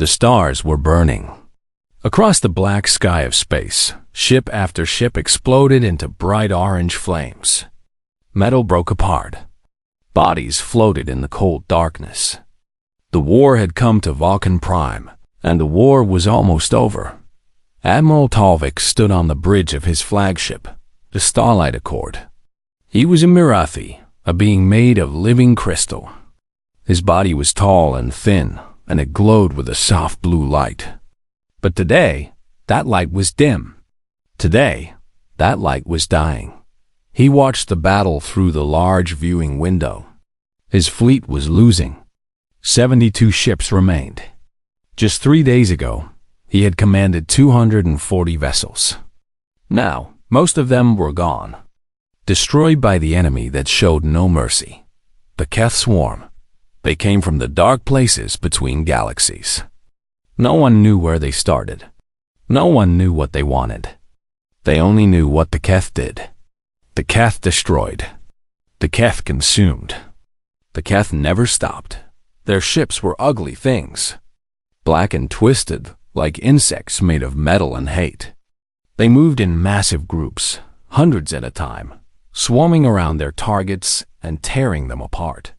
The stars were burning. Across the black sky of space, ship after ship exploded into bright orange flames. Metal broke apart. Bodies floated in the cold darkness. The war had come to Vulcan Prime, and the war was almost over. Admiral Talvik stood on the bridge of his flagship, the Starlight Accord. He was a Mirathi, a being made of living crystal. His body was tall and thin, and it glowed with a soft blue light. But today, that light was dim. Today, that light was dying. He watched the battle through the large viewing window. His fleet was losing. 72 ships remained. Just 3 days ago, he had commanded 240 vessels. Now, most of them were gone, destroyed by the enemy that showed no mercy. The Keth swarm. They came from the dark places between galaxies. No one knew where they started. No one knew what they wanted. They only knew what the Keth did. The Keth destroyed. The Keth consumed. The Keth never stopped. Their ships were ugly things, black and twisted, like insects made of metal and hate. They moved in massive groups, hundreds at a time, swarming around their targets and tearing them apart.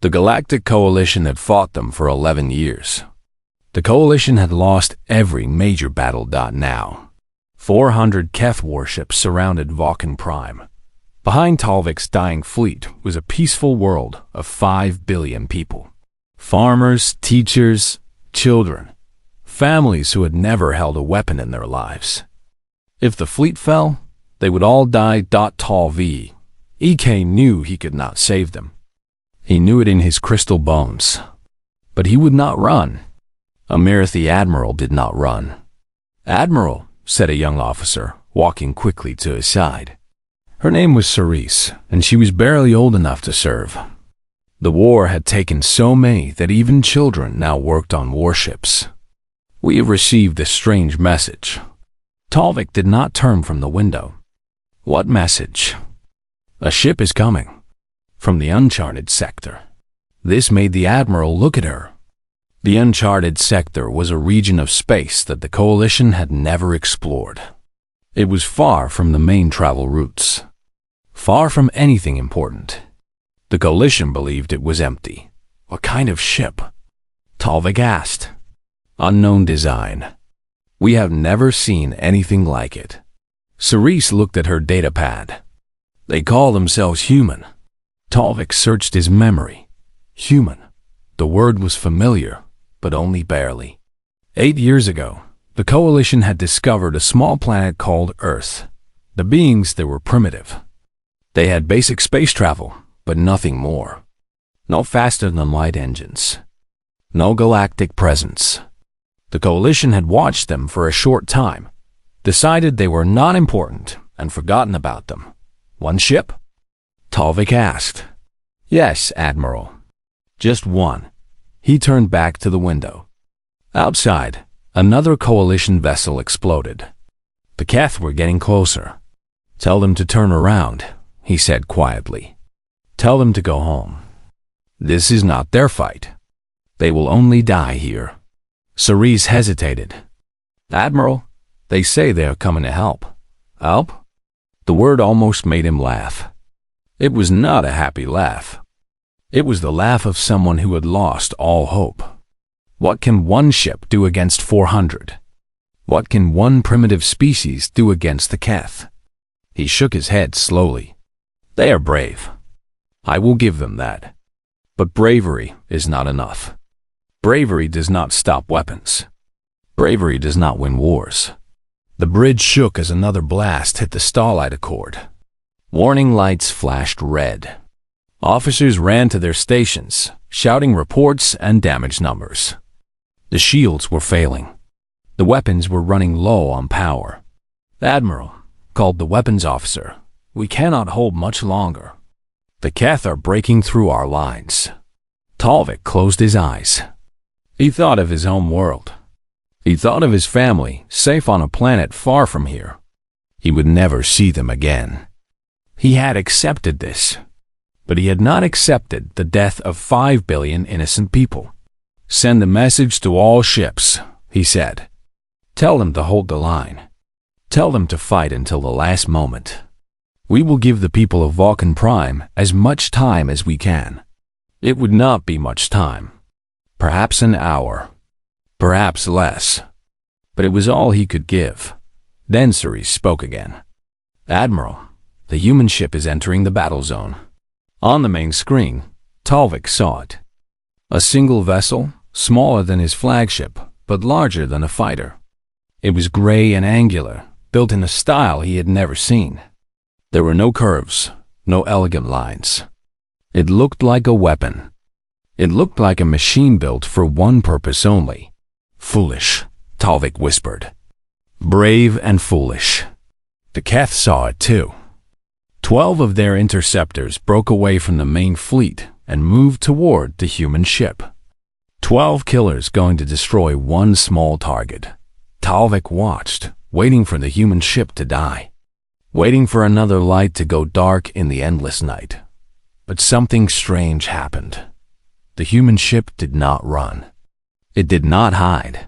The Galactic Coalition had fought them for 11 years. The Coalition had lost every major battle. Now, 400 Keth warships surrounded Vulcan Prime. Behind Talvik's dying fleet was a peaceful world of 5 billion people. Farmers, teachers, children, families who had never held a weapon in their lives. If the fleet fell, they would all die. Talvi. EK knew he could not save them. He knew it in his crystal bones. But he would not run. Amir the Admiral did not run. "Admiral," said a young officer, walking quickly to his side. Her name was Cerise, and she was barely old enough to serve. The war had taken so many that even children now worked on warships. "We have received a strange message." Talvik did not turn from the window. "What message?" "A ship is coming. From the uncharted sector." This made the Admiral look at her. The uncharted sector was a region of space that the Coalition had never explored. It was far from the main travel routes, far from anything important. The Coalition believed it was empty. "What kind of ship?" Talvik asked. "Unknown design. We have never seen anything like it." Cerise looked at her datapad. "They call themselves human." Talvik searched his memory. Human. The word was familiar, but only barely. 8 years ago, the Coalition had discovered a small planet called Earth. The beings there were primitive. They had basic space travel, but nothing more. No faster-than-light engines. No galactic presence. The Coalition had watched them for a short time, decided they were not important, and forgotten about them. "One ship?" Talvik asked. "Yes, Admiral. Just one." He turned back to the window. Outside, another Coalition vessel exploded. The Keth were getting closer. "Tell them to turn around," he said quietly. "Tell them to go home. This is not their fight. They will only die here." Cerise hesitated. "Admiral, they say they are coming to help." "Help?" The word almost made him laugh. It was not a happy laugh. It was the laugh of someone who had lost all hope. What can one ship do against 400? What can one primitive species do against the Keth? He shook his head slowly. "They are brave. I will give them that. But bravery is not enough. Bravery does not stop weapons. Bravery does not win wars." The bridge shook as another blast hit the Starlight Accord. Warning lights flashed red. Officers ran to their stations, shouting reports and damage numbers. The shields were failing. The weapons were running low on power. "Admiral," called the weapons officer, "we cannot hold much longer. The Keth are breaking through our lines." Talvik closed his eyes. He thought of his home world. He thought of his family, safe on a planet far from here. He would never see them again. He had accepted this, but he had not accepted the death of 5 billion innocent people. Send a message to all ships, he said. Tell them to hold the line. Tell them to fight until the last moment. We will give the people of Vulcan Prime as much time as we can. It would not be much time. Perhaps an hour. Perhaps less. But it was all he could give. Then Ceres spoke again. Admiral, the human ship is entering the battle zone. On the main screen, Talvik saw it. A single vessel, smaller than his flagship, but larger than a fighter. It was gray and angular, built in a style he had never seen. There were no curves, no elegant lines. It looked like a weapon. It looked like a machine built for one purpose only. Foolish, Talvik whispered. Brave and foolish. The Keth saw it too. 12 of their interceptors broke away from the main fleet and moved toward the human ship. 12 killers going to destroy one small target. Talvik watched, waiting for the human ship to die. Waiting for another light to go dark in the endless night. But something strange happened. The human ship did not run. It did not hide.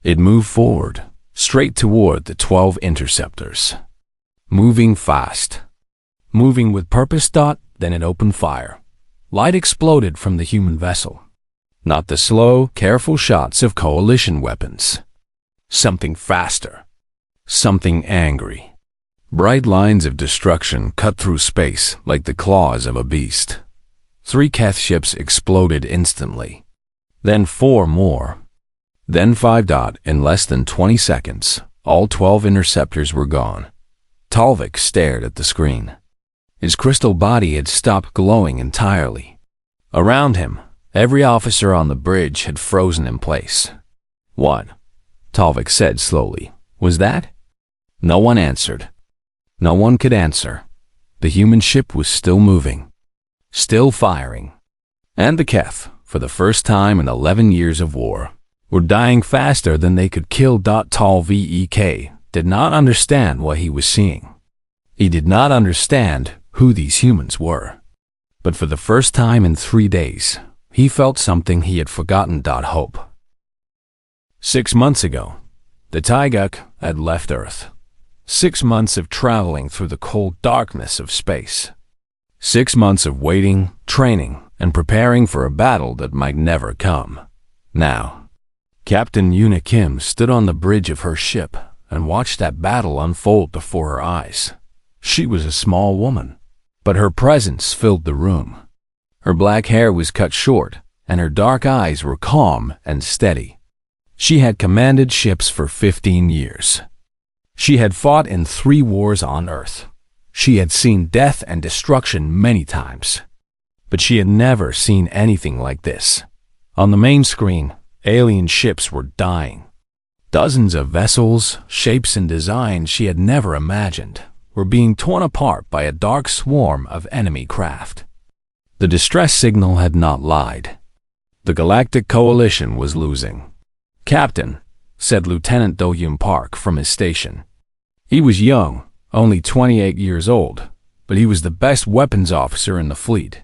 It moved forward, straight toward the 12 interceptors. Moving fast. Moving with purpose. Then it opened fire. Light exploded from the human vessel. Not the slow, careful shots of coalition weapons. Something faster. Something angry. Bright lines of destruction cut through space like the claws of a beast. 3 Keth ships exploded instantly. Then 4 more. Then 5. In less than 20 seconds, all 12 interceptors were gone. Talvik stared at the screen. His crystal body had stopped glowing entirely. Around him, every officer on the bridge had frozen in place. What? Talvik said slowly. Was that? No one answered. No one could answer. The human ship was still moving. Still firing. And the Keth, for the first time in 11 years of war, were dying faster than they could kill. Talvik did not understand what he was seeing. He did not understand who these humans were. But for the first time in 3 days, he felt something he had forgotten. Hope. 6 months ago, the Taiguk had left Earth. 6 months of traveling through the cold darkness of space. 6 months of waiting, training, and preparing for a battle that might never come. Now, Captain Yuna Kim stood on the bridge of her ship and watched that battle unfold before her eyes. She was a small woman, but her presence filled the room. Her black hair was cut short, and her dark eyes were calm and steady. She had commanded ships for 15 years. She had fought in 3 wars on Earth. She had seen death and destruction many times. But she had never seen anything like this. On the main screen, alien ships were dying. Dozens of vessels, shapes and designs she had never imagined were being torn apart by a dark swarm of enemy craft. The distress signal had not lied. The Galactic Coalition was losing. Captain, said Lieutenant Do-Hyun Park from his station. He was young, only 28 years old, but he was the best weapons officer in the fleet.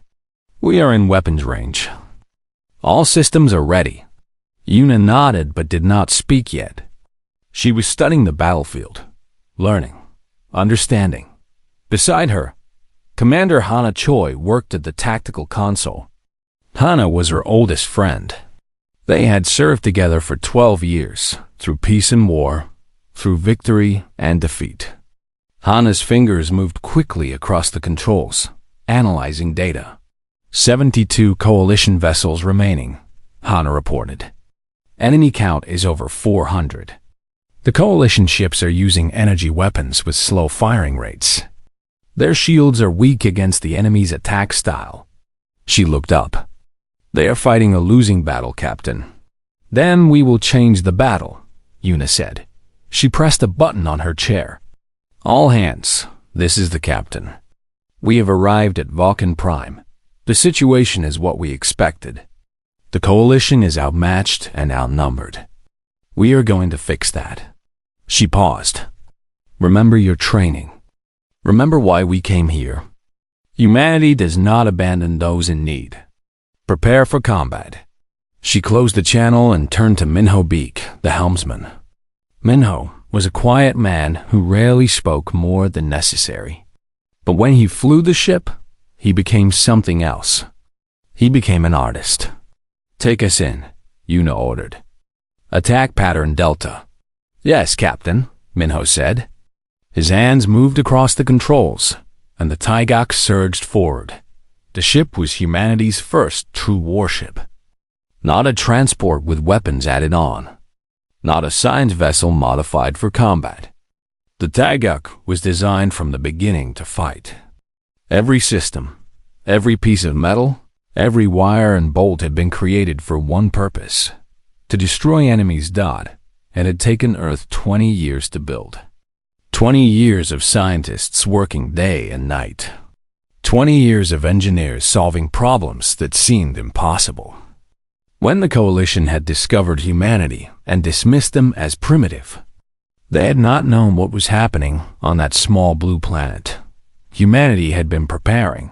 We are in weapons range. All systems are ready. Yuna nodded but did not speak yet. She was studying the battlefield, learning, understanding. Beside her, Commander Hana Choi worked at the tactical console. Hana was her oldest friend. They had served together for 12 years, through peace and war, through victory and defeat. Hana's fingers moved quickly across the controls, analyzing data. 72 coalition vessels remaining, Hana reported. Enemy count is over 400. The coalition ships are using energy weapons with slow firing rates. Their shields are weak against the enemy's attack style. She looked up. They are fighting a losing battle, Captain. Then we will change the battle, Yuna said. She pressed a button on her chair. All hands, this is the captain. We have arrived at Vulcan Prime. The situation is what we expected. The coalition is outmatched and outnumbered. We are going to fix that. She paused. Remember your training. Remember why we came here. Humanity does not abandon those in need. Prepare for combat. She closed the channel and turned to Minho Beak, the helmsman. Minho was a quiet man who rarely spoke more than necessary. But when he flew the ship, he became something else. He became an artist. "Take us in," Yuna ordered. "Attack pattern Delta." "Yes, Captain," Minho said. His hands moved across the controls, and the Taigak surged forward. The ship was humanity's first true warship. Not a transport with weapons added on. Not a science vessel modified for combat. The Taigak was designed from the beginning to fight. Every system, every piece of metal, every wire and bolt had been created for one purpose: to destroy enemies. It had taken Earth 20 years to build. 20 years of scientists working day and night. 20 years of engineers solving problems that seemed impossible. When the Coalition had discovered humanity and dismissed them as primitive, they had not known what was happening on that small blue planet. Humanity had been preparing.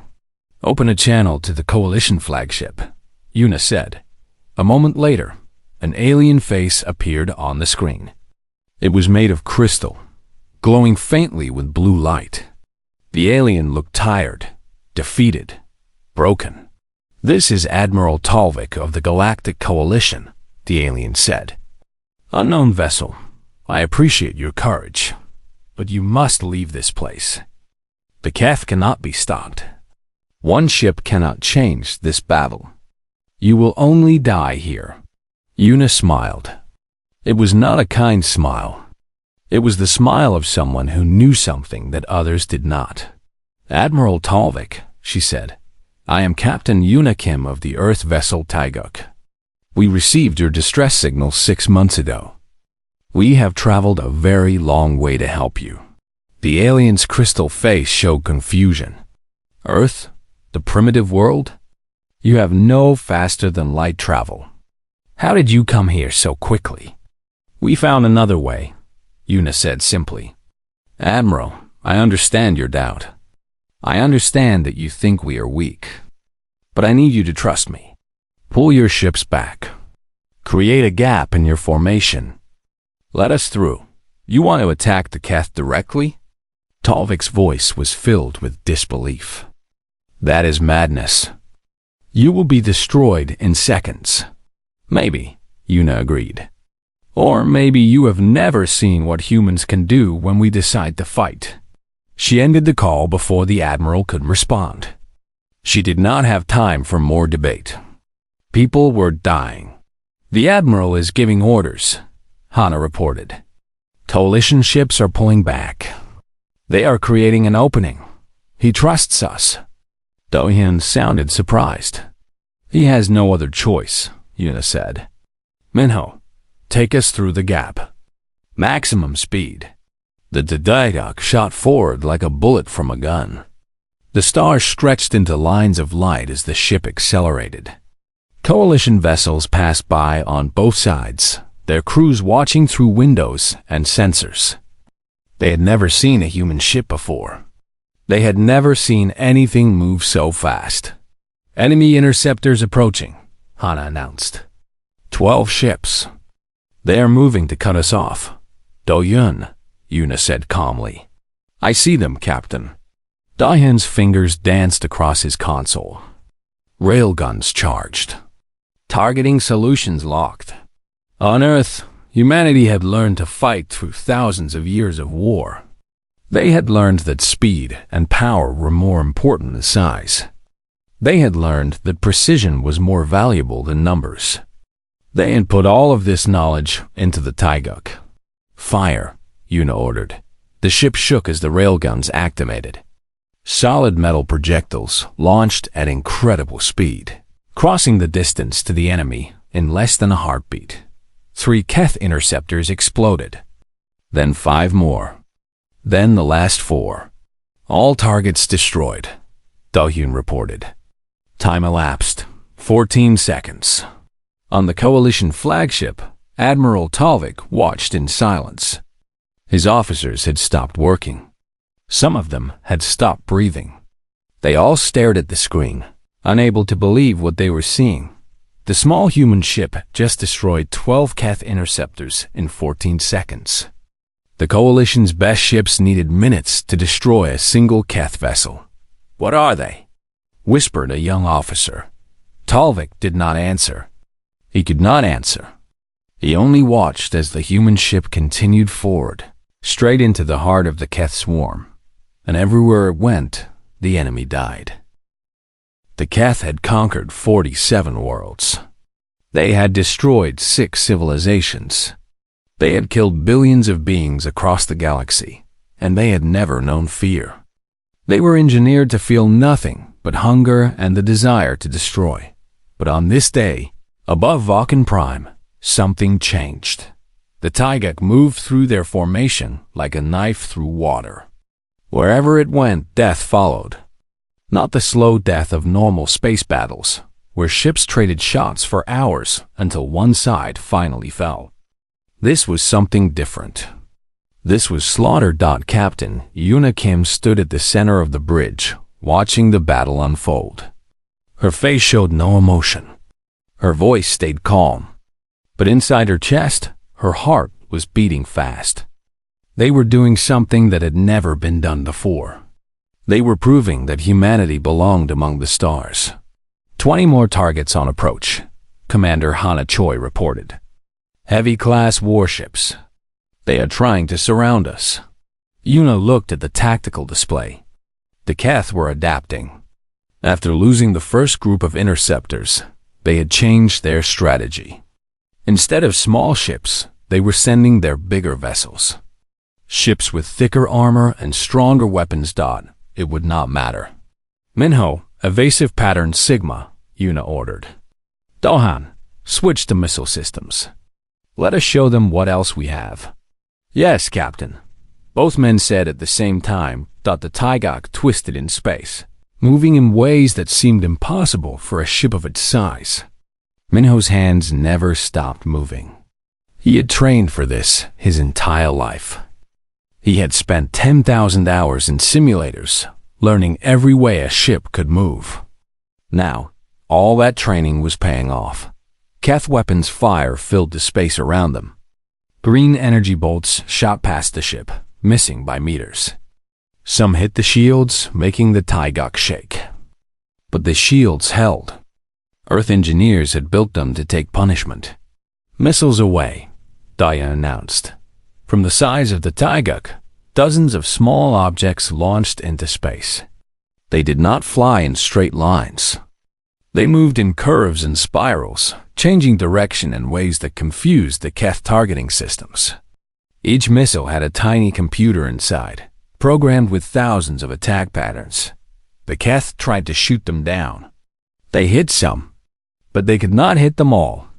"Open a channel to the Coalition flagship," Yuna said. A moment later, an alien face appeared on the screen. It was made of crystal, glowing faintly with blue light. The alien looked tired, defeated, broken. "This is Admiral Talvik of the Galactic Coalition," the alien said. "Unknown vessel, I appreciate your courage, but you must leave this place. The Keth cannot be stopped. One ship cannot change this battle. You will only die here." Yuna smiled. It was not a kind smile. It was the smile of someone who knew something that others did not. "Admiral Talvik," she said, "I am Captain Yuna Kim of the Earth vessel Taiguk. We received your distress signal 6 months ago. We have traveled a very long way to help you." The alien's crystal face showed confusion. "Earth? The primitive world? You have no faster-than-light travel. How did you come here so quickly?" "We found another way," Yuna said simply. "Admiral, I understand your doubt. I understand that you think we are weak. But I need you to trust me. Pull your ships back. Create a gap in your formation. Let us through. You want to attack the Keth directly?" Talvik's voice was filled with disbelief. "That is madness. You will be destroyed in seconds." "Maybe," Yuna agreed. "Or maybe you have never seen what humans can do when we decide to fight." She ended the call before the Admiral could respond. She did not have time for more debate. People were dying. "The Admiral is giving orders," Hana reported. "Coalition ships are pulling back. They are creating an opening. He trusts us." Dohyun sounded surprised. "He has no other choice," Yuna said. "Minho, take us through the gap. Maximum speed." The Daidok shot forward like a bullet from a gun. The stars stretched into lines of light as the ship accelerated. Coalition vessels passed by on both sides, their crews watching through windows and sensors. They had never seen a human ship before. They had never seen anything move so fast. "Enemy interceptors approaching," Hana announced. 12 ships. "They are moving to cut us off." "Dohyun," Yuna said calmly. "I see them, Captain." Dohyun's fingers danced across his console. Railguns charged. Targeting solutions locked. On Earth, humanity had learned to fight through thousands of years of war. They had learned that speed and power were more important than size. They had learned that precision was more valuable than numbers. They had put all of this knowledge into the Taiguk. "Fire," Yuna ordered. The ship shook as the railguns activated. Solid metal projectiles launched at incredible speed, crossing the distance to the enemy in less than a heartbeat. 3 Keth interceptors exploded. Then 5 more. Then the last 4. "All targets destroyed," Dohyun reported. Time elapsed. 14 seconds. On the Coalition flagship, Admiral Talvik watched in silence. His officers had stopped working. Some of them had stopped breathing. They all stared at the screen, unable to believe what they were seeing. The small human ship just destroyed 12 Keth interceptors in 14 seconds. The Coalition's best ships needed minutes to destroy a single Keth vessel. "What are they?" whispered a young officer. Talvik did not answer. He could not answer. He only watched as the human ship continued forward, straight into the heart of the Keth swarm, and everywhere it went, the enemy died. The Keth had conquered 47 worlds. They had destroyed 6 civilizations. They had killed billions of beings across the galaxy, and they had never known fear. They were engineered to feel nothing but hunger and the desire to destroy. But on this day, above Vulcan Prime, something changed. The Taigak moved through their formation like a knife through water. Wherever it went, death followed. Not the slow death of normal space battles, where ships traded shots for hours until one side finally fell. This was something different. This was slaughter. Captain Yuna Kim stood at the center of the bridge, watching the battle unfold. Her face showed no emotion. Her voice stayed calm. But inside her chest, her heart was beating fast. They were doing something that had never been done before. They were proving that humanity belonged among the stars. 20 more targets on approach, Commander Hana Choi reported. Heavy-class warships. They are trying to surround us. Yuna looked at the tactical display. The Keth were adapting. After losing the first group of interceptors, they had changed their strategy. Instead of small ships, they were sending their bigger vessels. Ships with thicker armor and stronger weapons. It would not matter. Minho, evasive pattern Sigma, Yuna ordered. Dohan, switch to missile systems. Let us show them what else we have. Yes, Captain. Both men said at the same time. The Taigak twisted in space, moving in ways that seemed impossible for a ship of its size. Minho's hands never stopped moving. He had trained for this his entire life. He had spent 10,000 hours in simulators, learning every way a ship could move. Now, all that training was paying off. Keth weapons fire filled the space around them. Green energy bolts shot past the ship, missing by meters. Some hit the shields, making the Taigak shake. But the shields held. Earth engineers had built them to take punishment. Missiles away, Daya announced. From the size of the Taigak, dozens of small objects launched into space. They did not fly in straight lines. They moved in curves and spirals, changing direction in ways that confused the Keth targeting systems. Each missile had a tiny computer inside, programmed with thousands of attack patterns. The Keth tried to shoot them down. They hit some, but they could not hit them all.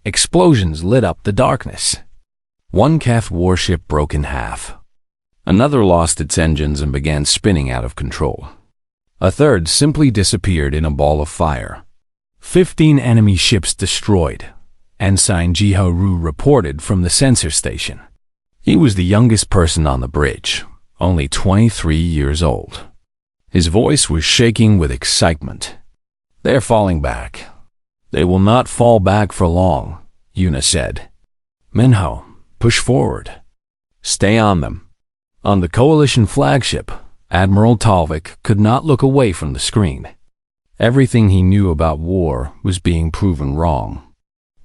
Explosions lit up the darkness. One Keth warship broke in half. Another lost its engines and began spinning out of control. A third simply disappeared in a ball of fire. 15 enemy ships destroyed, Ensign Jiho-Ru reported from the sensor station. He was the youngest person on the bridge, only 23 years old. His voice was shaking with excitement. They're falling back. They will not fall back for long, Yuna said. Minho, push forward. Stay on them. On the Coalition flagship, Admiral Talvik could not look away from the screen. Everything he knew about war was being proven wrong.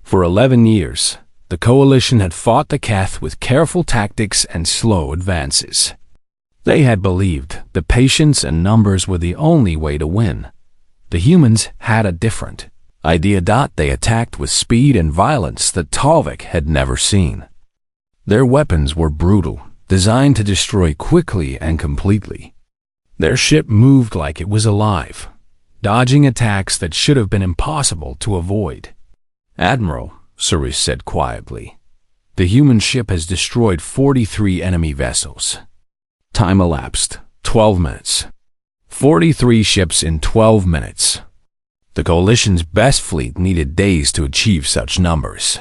For 11 years, the Coalition had fought the Keth with careful tactics and slow advances. They had believed that patience and numbers were the only way to win. The humans had a different idea. They attacked with speed and violence that Talvik had never seen. Their weapons were brutal, designed to destroy quickly and completely. Their ship moved like it was alive, dodging attacks that should have been impossible to avoid. Admiral, Suresh said quietly, the human ship has destroyed 43 enemy vessels. Time elapsed, 12 minutes. 43 ships in 12 minutes. The Coalition's best fleet needed days to achieve such numbers.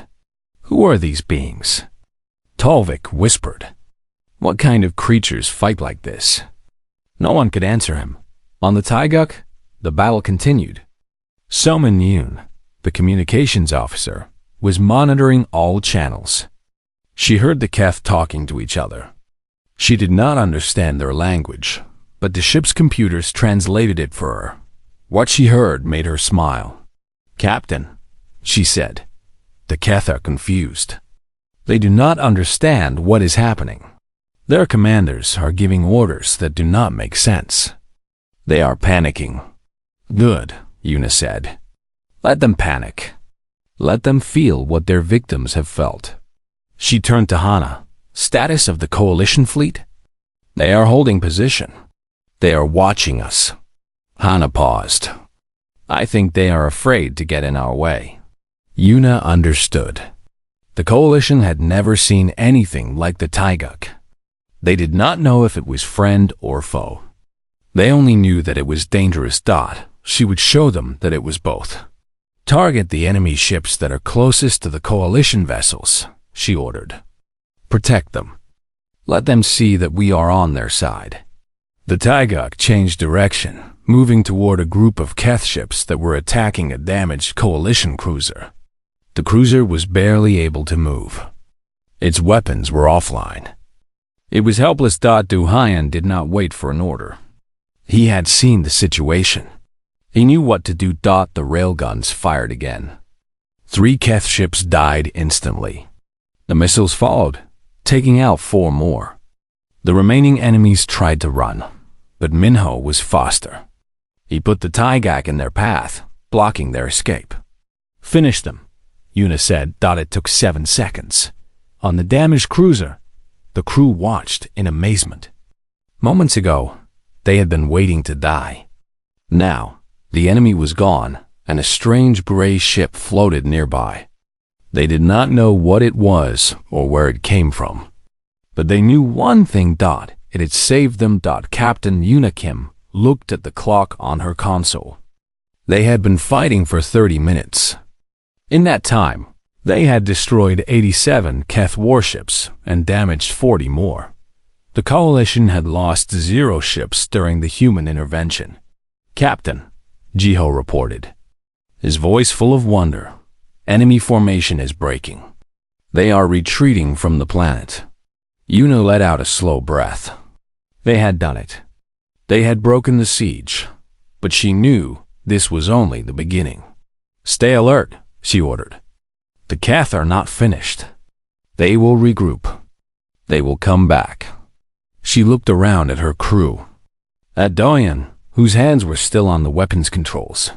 Who are these beings? Talvik whispered. What kind of creatures fight like this? No one could answer him. On the Taigak, the battle continued. Somin Yoon, the communications officer, was monitoring all channels. She heard the Keth talking to each other. She did not understand their language, but the ship's computers translated it for her. What she heard made her smile. "Captain," she said, "the Keth are confused. They do not understand what is happening. Their commanders are giving orders that do not make sense. They are panicking." "Good," Una said. "Let them panic. Let them feel what their victims have felt." She turned to Hana. "Status of the coalition fleet?" "They are holding position. They are watching us." Hana paused. "I think they are afraid to get in our way." Una understood. The coalition had never seen anything like the Taiguk. They did not know if it was friend or foe. They only knew that it was dangerous. She would show them that it was both. "Target the enemy ships that are closest to the coalition vessels," she ordered. "Protect them. Let them see that we are on their side." The Taiguk changed direction, moving toward a group of Keth ships that were attacking a damaged coalition cruiser. The cruiser was barely able to move. Its weapons were offline. It was helpless. Du Hyan did not wait for an order. He had seen the situation. He knew what to do. The railguns fired again. 3 Keth ships died instantly. The missiles followed, taking out 4 more. The remaining enemies tried to run, but Minho was faster. He put the Taiguk in their path, blocking their escape. "Finish them," Una said. It took 7 seconds. On the damaged cruiser, the crew watched in amazement. Moments ago, they had been waiting to die. Now, the enemy was gone, and a strange gray ship floated nearby. They did not know what it was or where it came from. But they knew one thing. It had saved them. Captain Una Kim looked at the clock on her console. They had been fighting for 30 minutes. In that time, they had destroyed 87 Keth warships and damaged 40 more. The coalition had lost 0 ships during the human intervention. "Captain," Jiho reported, his voice full of wonder, "enemy formation is breaking. They are retreating from the planet." Una let out a slow breath. They had done it. They had broken the siege, but she knew this was only the beginning. "Stay alert," she ordered. "The Keth are not finished. They will regroup. They will come back." She looked around at her crew. At Doyen, whose hands were still on the weapons controls.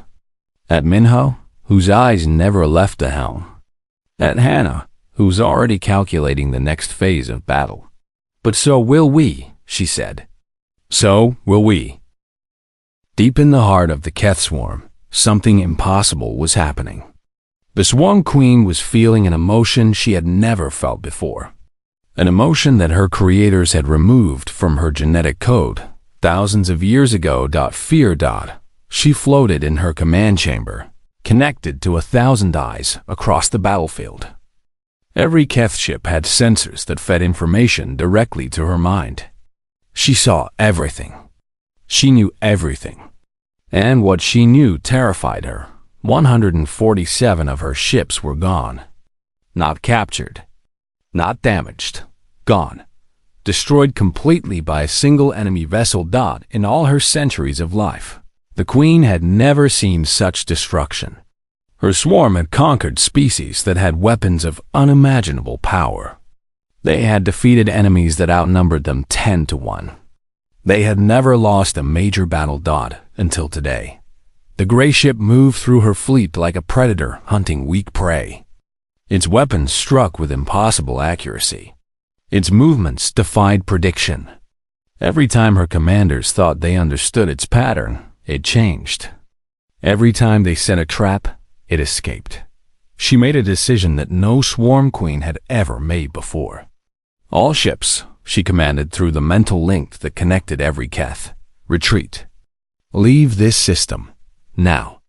At Minho, whose eyes never left the helm. At Hannah, who was already calculating the next phase of battle. "But so will we," she said. "So will we." Deep in the heart of the Keth swarm, something impossible was happening. The Swarm Queen was feeling an emotion she had never felt before. An emotion that her creators had removed from her genetic code thousands of years ago. Fear. She floated in her command chamber, connected to 1,000 eyes across the battlefield. Every Keth ship had sensors that fed information directly to her mind. She saw everything. She knew everything. And what she knew terrified her. 147 of her ships were gone. Not captured. Not damaged. Gone. Destroyed completely by a single enemy vessel. In all her centuries of life, the Queen had never seen such destruction. Her swarm had conquered species that had weapons of unimaginable power. They had defeated enemies that outnumbered them 10 to 1. They had never lost a major battle. Until today. The gray ship moved through her fleet like a predator hunting weak prey. Its weapons struck with impossible accuracy. Its movements defied prediction. Every time her commanders thought they understood its pattern, it changed. Every time they set a trap, it escaped. She made a decision that no Swarm Queen had ever made before. "All ships," she commanded through the mental link that connected every Keth, "retreat. Leave this system. Now."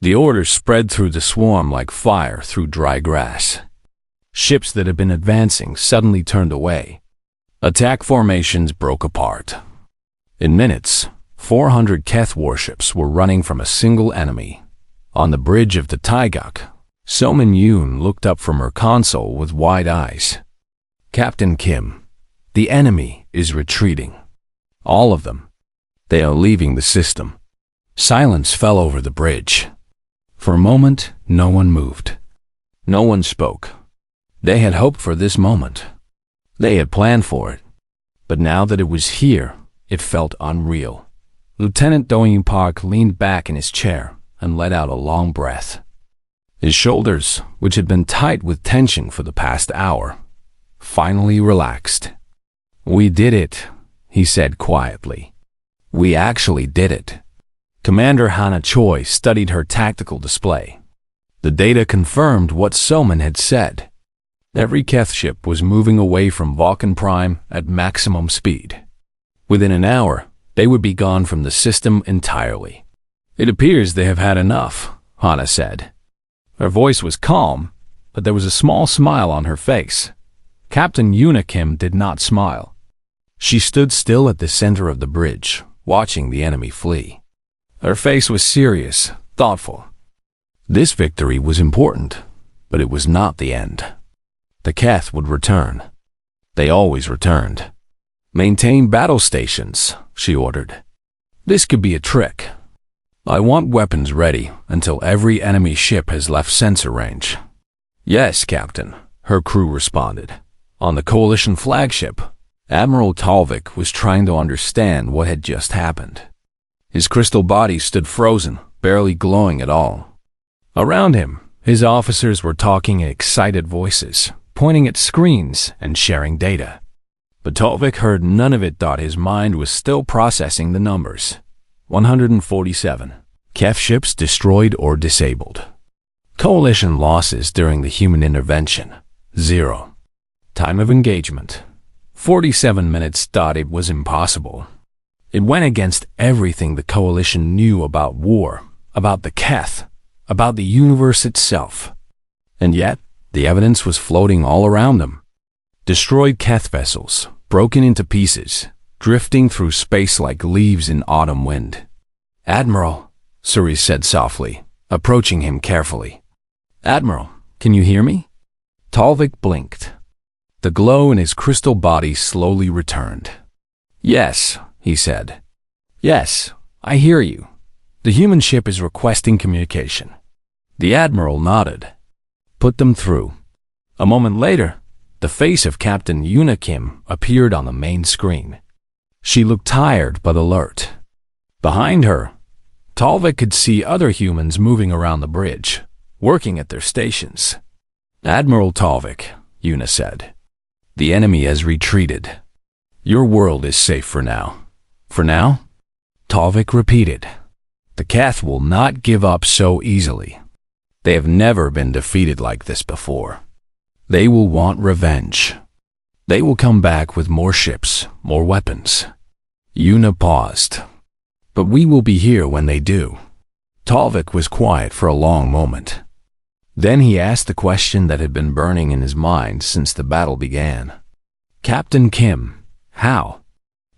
The orders spread through the swarm like fire through dry grass. Ships that had been advancing suddenly turned away. Attack formations broke apart. In minutes, 400 Keth warships were running from a single enemy. On the bridge of the Taiguk, So-Min Yoon looked up from her console with wide eyes. Captain Kim, the enemy is retreating. All of them. They are leaving the system. Silence fell over the bridge. For a moment, no one moved. No one spoke. They had hoped for this moment. They had planned for it. But now that it was here, it felt unreal. Lieutenant Do-Young Park leaned back in his chair and let out a long breath. His shoulders, which had been tight with tension for the past hour, finally relaxed. "We did it," he said quietly. "We actually did it." Commander Hannah Choi studied her tactical display. The data confirmed what So-Min had said. Every Keth ship was moving away from Vulcan Prime at maximum speed. Within an hour, they would be gone from the system entirely. "It appears they have had enough," Hannah said. Her voice was calm, but there was a small smile on her face. Captain Yuna Kim did not smile. She stood still at the center of the bridge, watching the enemy flee. Her face was serious, thoughtful. This victory was important, but it was not the end. The Keth would return. They always returned. "Maintain battle stations," she ordered. "This could be a trick. I want weapons ready until every enemy ship has left sensor range." "Yes, Captain," her crew responded. On the Coalition flagship, Admiral Talvik was trying to understand what had just happened. His crystal body stood frozen, barely glowing at all. Around him, his officers were talking in excited voices, pointing at screens and sharing data. But Talvik heard none of it. His mind was still processing the numbers. 147. Keth ships destroyed or disabled. Coalition losses during the human intervention, 0. Time of engagement, 47 minutes. It was impossible. It went against everything the Coalition knew about war, about the Keth, about the universe itself. And yet, the evidence was floating all around them. Destroyed Keth vessels, broken into pieces, drifting through space like leaves in autumn wind. "Admiral," Suri said softly, approaching him carefully. "Admiral, can you hear me?" Talvik blinked. The glow in his crystal body slowly returned. "Yes," he said. "Yes, I hear you. The human ship is requesting communication." The Admiral nodded. "Put them through." A moment later, the face of Captain Yuna Kim appeared on the main screen. She looked tired but alert. Behind her, Talvik could see other humans moving around the bridge, working at their stations. "Admiral Talvik," Yuna said, "the enemy has retreated. Your world is safe for now." "For now?" Talvik repeated. "The Keth will not give up so easily. They have never been defeated like this before. They will want revenge. They will come back with more ships, more weapons." Yuna paused. "But we will be here when they do." Talvik was quiet for a long moment. Then he asked the question that had been burning in his mind since the battle began. "Captain Kim, how?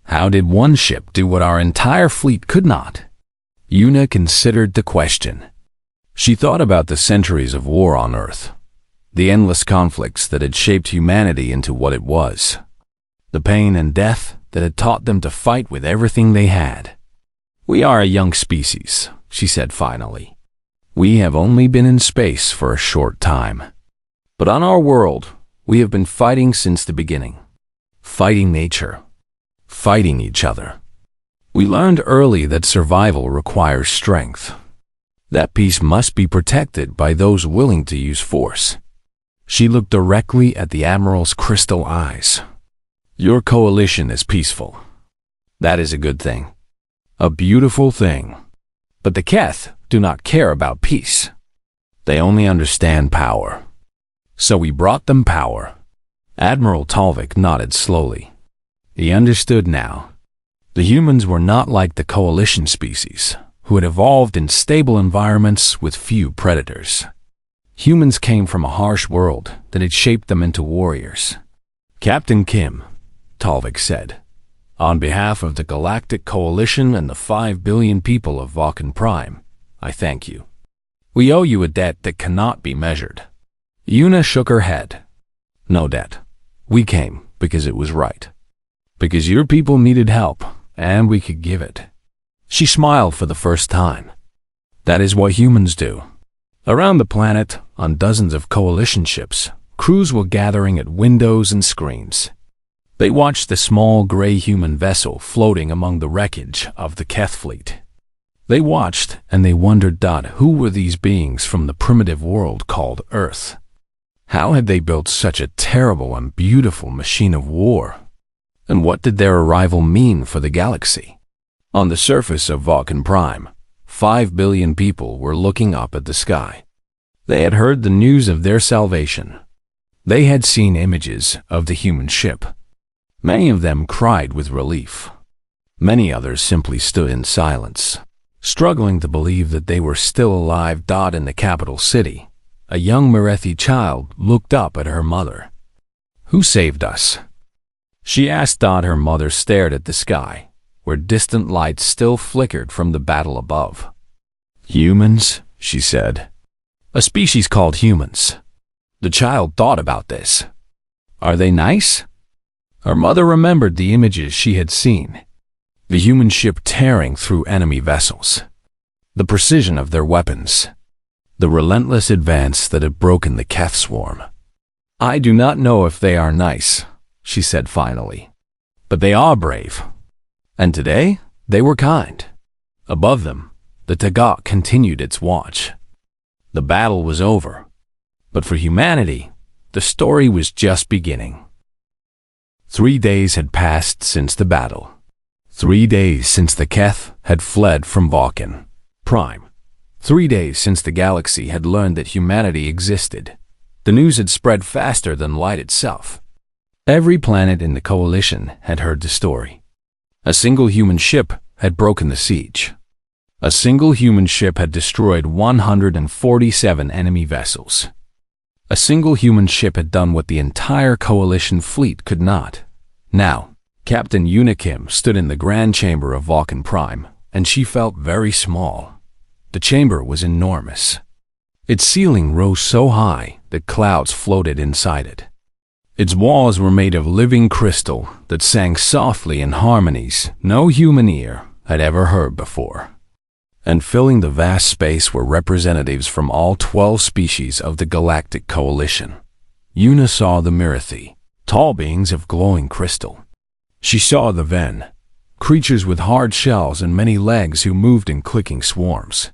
How did one ship do what our entire fleet could not?" Yuna considered the question. She thought about the centuries of war on Earth, the endless conflicts that had shaped humanity into what it was, the pain and death that had taught them to fight with everything they had. "We are a young species," she said finally. "We have only been in space for a short time. But on our world, we have been fighting since the beginning. Fighting nature. Fighting each other. We learned early that survival requires strength. That peace must be protected by those willing to use force." She looked directly at the Admiral's crystal eyes. "Your coalition is peaceful. That is a good thing. A beautiful thing. But the Keth do not care about peace. They only understand power. So we brought them power." Admiral Talvik nodded slowly. He understood now. The humans were not like the Coalition species, who had evolved in stable environments with few predators. Humans came from a harsh world that had shaped them into warriors. "Captain Kim," Talvik said, "on behalf of the Galactic Coalition and the 5 billion people of Vulcan Prime, I thank you." We owe you a debt that cannot be measured." Yuna shook her head. "No debt. We came because it was right. Because your people needed help, and we could give it." She smiled for the first time. "That is what humans do." Around the planet, on dozens of coalition ships, crews were gathering at windows and screens. They watched the small gray human vessel floating among the wreckage of the Keth fleet. They watched and they wondered, who were these beings from the primitive world called Earth? How had they built such a terrible and beautiful machine of war? And what did their arrival mean for the galaxy? On the surface of Vulcan Prime, 5 billion people were looking up at the sky. They had heard the news of their salvation. They had seen images of the human ship. Many of them cried with relief. Many others simply stood in silence, struggling to believe that they were still alive. In the capital city, a young Merethi child looked up at her mother. "Who saved us?" she asked. Her mother stared at the sky, where distant lights still flickered from the battle above. "Humans," she said. "A species called humans." The child thought about this. "Are they nice?" Her mother remembered the images she had seen. The human ship tearing through enemy vessels. The precision of their weapons. The relentless advance that had broken the Keth swarm. "I do not know if they are nice," she said finally. "But they are brave. And today, they were kind." Above them, the Tagat continued its watch. The battle was over. But for humanity, the story was just beginning. 3 days had passed since the battle. 3 days since the Keth had fled from Vulcan Prime. 3 days since the galaxy had learned that humanity existed. The news had spread faster than light itself. Every planet in the coalition had heard the story. A single human ship had broken the siege. A single human ship had destroyed 147 enemy vessels. A single human ship had done what the entire coalition fleet could not. Now, Captain Unikim stood in the grand chamber of Vulcan Prime, and she felt very small. The chamber was enormous. Its ceiling rose so high that clouds floated inside it. Its walls were made of living crystal that sang softly in harmonies no human ear had ever heard before. And filling the vast space were representatives from all 12 species of the Galactic Coalition. Yuna saw the Merethi, tall beings of glowing crystal. She saw the Ven, creatures with hard shells and many legs who moved in clicking swarms.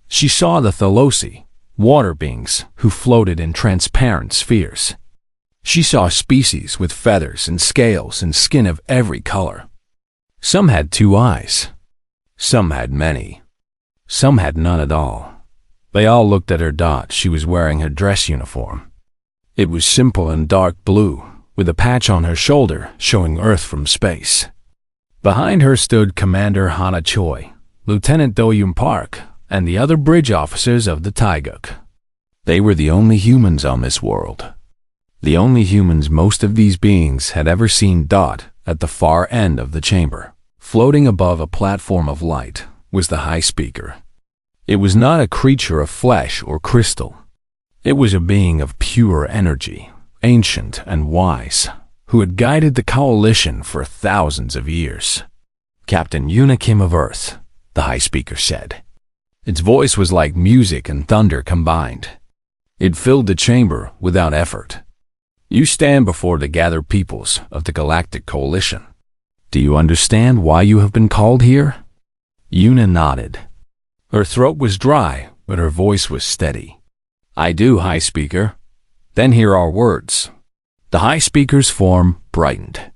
She saw the Thalosi, water beings who floated in transparent spheres. She saw species with feathers and scales and skin of every color. Some had 2 eyes. Some had many. Some had none at all. They all looked at her. She was wearing her dress uniform. It was simple and dark blue, with a patch on her shoulder showing Earth from space. Behind her stood Commander Hana Choi, Lieutenant Do-Yum Park, and the other bridge officers of the Taiguk. They were the only humans on this world. The only humans most of these beings had ever seen. At the far end of the chamber, floating above a platform of light, was the High Speaker. It was not a creature of flesh or crystal. It was a being of pure energy, ancient and wise, who had guided the coalition for thousands of years. "Captain Unikim of Earth," the High Speaker said. Its voice was like music and thunder combined. It filled the chamber without effort. "You stand before the gathered peoples of the Galactic Coalition. Do you understand why you have been called here?" Yuna nodded. Her throat was dry, but her voice was steady. "I do, High Speaker." "Then hear our words." The High Speaker's form brightened.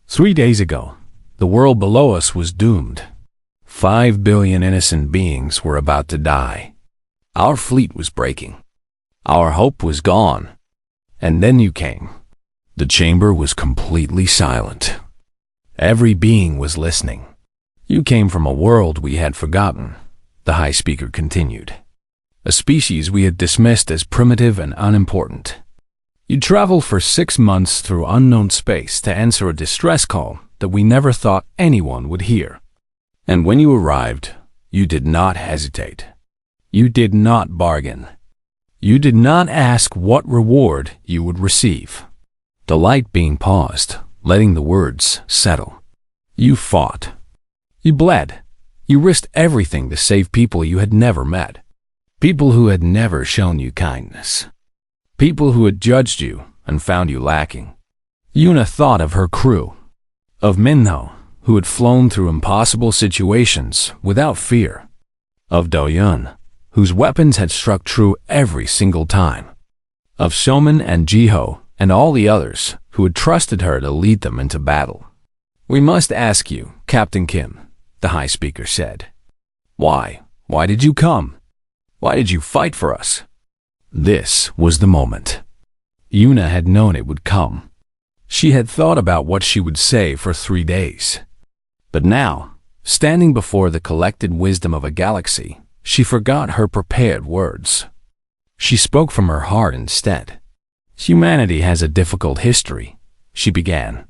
3 days ago, the world below us was doomed. 5 billion innocent beings were about to die. Our fleet was breaking. Our hope was gone. And then you came. The chamber was completely silent. Every being was listening. "You came from a world we had forgotten," the High Speaker continued. "A species we had dismissed as primitive and unimportant. You traveled for 6 months through unknown space to answer a distress call that we never thought anyone would hear. And when you arrived, you did not hesitate. You did not bargain. You did not ask what reward you would receive. The light being paused, letting the words settle. You fought. You bled. You risked everything to save people you had never met. People who had never shown you kindness. People who had judged you and found you lacking. Yuna thought of her crew. Of Minho, who had flown through impossible situations without fear. Of Doyun, whose weapons had struck true every single time. Of Soman and Jiho and all the others who had trusted her to lead them into battle. We must ask you, Captain Kim, the High Speaker said. Why? Why did you come? Why did you fight for us? This was the moment. Yuna had known it would come. She had thought about what she would say for 3 days. But now, standing before the collected wisdom of a galaxy, she forgot her prepared words. She spoke from her heart instead. Humanity has a difficult history, she began.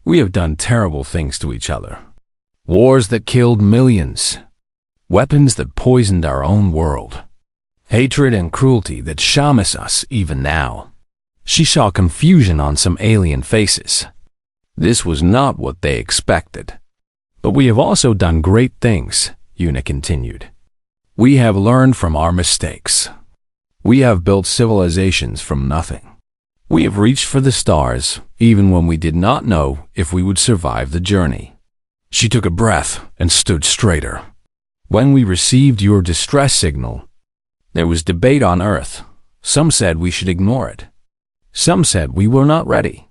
We have done terrible things to each other. Wars that killed millions. Weapons that poisoned our own world. Hatred and cruelty that shames us even now. She saw confusion on some alien faces. This was not what they expected. But we have also done great things, Yuna continued. We have learned from our mistakes. We have built civilizations from nothing. We have reached for the stars, even when we did not know if we would survive the journey. She took a breath and stood straighter. When we received your distress signal, there was debate on Earth. Some said we should ignore it. Some said we were not ready.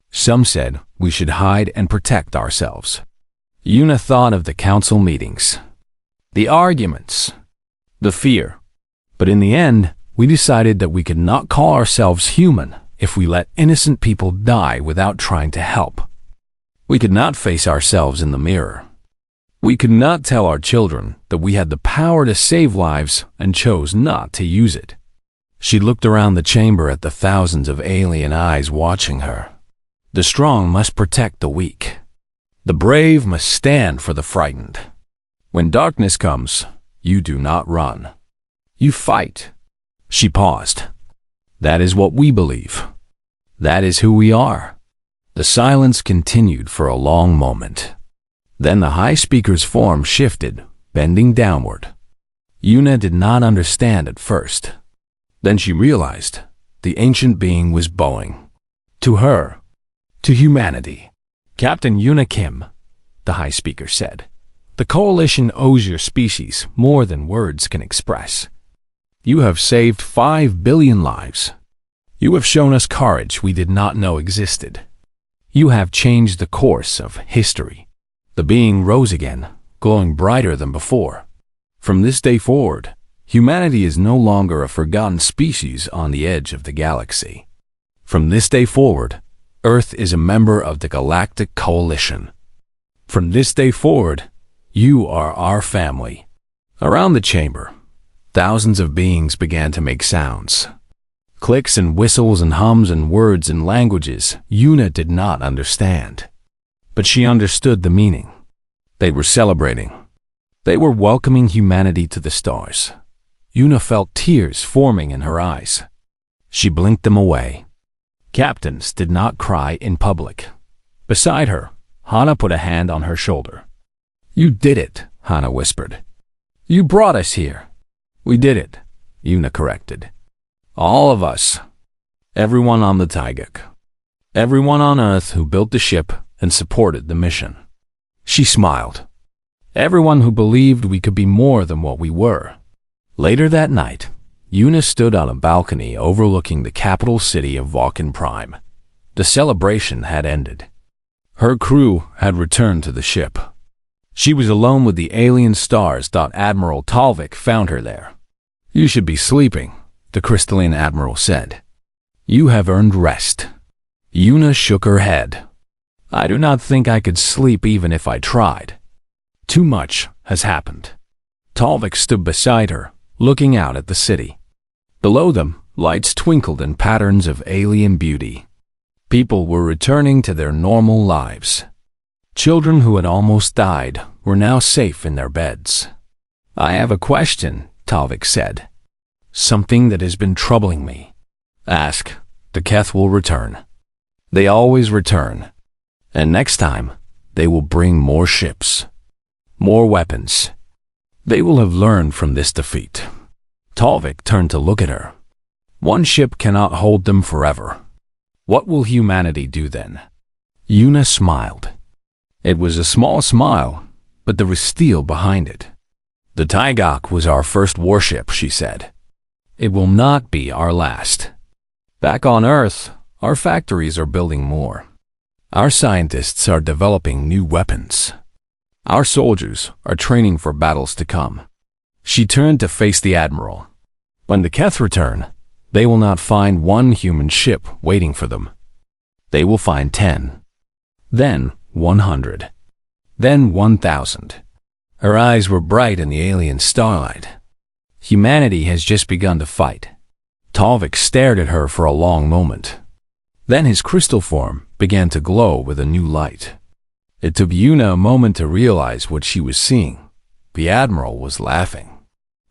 Some said we should hide and protect ourselves. Yuna thought of the council meetings, the arguments, the fear. But in the end, we decided that we could not call ourselves human if we let innocent people die without trying to help. We could not face ourselves in the mirror. We could not tell our children that we had the power to save lives and chose not to use it. She looked around the chamber at the thousands of alien eyes watching her. The strong must protect the weak. The brave must stand for the frightened. When darkness comes, you do not run. You fight. She paused. That is what we believe. That is who we are. The silence continued for a long moment. Then the High Speaker's form shifted, bending downward. Yuna did not understand at first. Then she realized the ancient being was bowing. To her. To humanity. Captain Yuna Kim, the High Speaker said, the Coalition owes your species more than words can express. You have saved 5 billion lives. You have shown us courage we did not know existed. You have changed the course of history. The being rose again, glowing brighter than before. From this day forward, humanity is no longer a forgotten species on the edge of the galaxy. From this day forward, Earth is a member of the Galactic Coalition. From this day forward, you are our family. Around the chamber, thousands of beings began to make sounds. Clicks and whistles and hums and words and languages Yuna did not understand. But she understood the meaning. They were celebrating. They were welcoming humanity to the stars. Yuna felt tears forming in her eyes. She blinked them away. Captains did not cry in public. Beside her, Hana put a hand on her shoulder. You did it, Hana whispered. You brought us here. We did it, Yuna corrected. All of us. Everyone on the Taiguk. Everyone on Earth who built the ship and supported the mission. She smiled. Everyone who believed we could be more than what we were. Later that night, Yuna stood on a balcony overlooking the capital city of Vulcan Prime. The celebration had ended. Her crew had returned to the ship. She was alone with the alien stars. Admiral Talvik found her there. You should be sleeping, the crystalline admiral said. You have earned rest. Yuna shook her head. I do not think I could sleep even if I tried. Too much has happened. Talvik stood beside her, looking out at the city. Below them, lights twinkled in patterns of alien beauty. People were returning to their normal lives. Children who had almost died were now safe in their beds. I have a question, Talvik said. Something that has been troubling me. Ask. The Keth will return. They always return. And next time, they will bring more ships. More weapons. They will have learned from this defeat. Talvik turned to look at her. One ship cannot hold them forever. What will humanity do then? Yuna smiled. It was a small smile, but there was steel behind it. The Taigak was our first warship, she said. It will not be our last. Back on Earth, our factories are building more. Our scientists are developing new weapons. Our soldiers are training for battles to come. She turned to face the Admiral. When the Keth return, they will not find one human ship waiting for them. They will find 10. Then 100. Then 1,000. Her eyes were bright in the alien starlight. Humanity has just begun to fight. Talvik stared at her for a long moment. Then his crystal form began to glow with a new light. It took Yuna a moment to realize what she was seeing. The Admiral was laughing.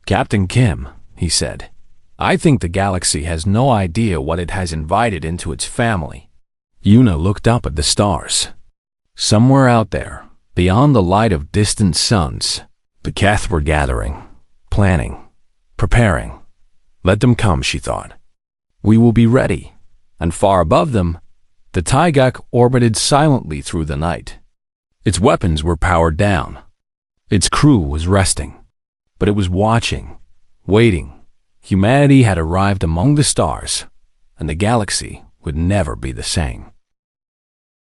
Captain Kim, he said, I think the galaxy has no idea what it has invited into its family. Yuna looked up at the stars. Somewhere out there, beyond the light of distant suns, the Keth were gathering, planning, preparing. Let them come, she thought. We will be ready. And far above them, the Taigak orbited silently through the night. Its weapons were powered down. Its crew was resting. But it was watching, waiting. Humanity had arrived among the stars, and the galaxy would never be the same.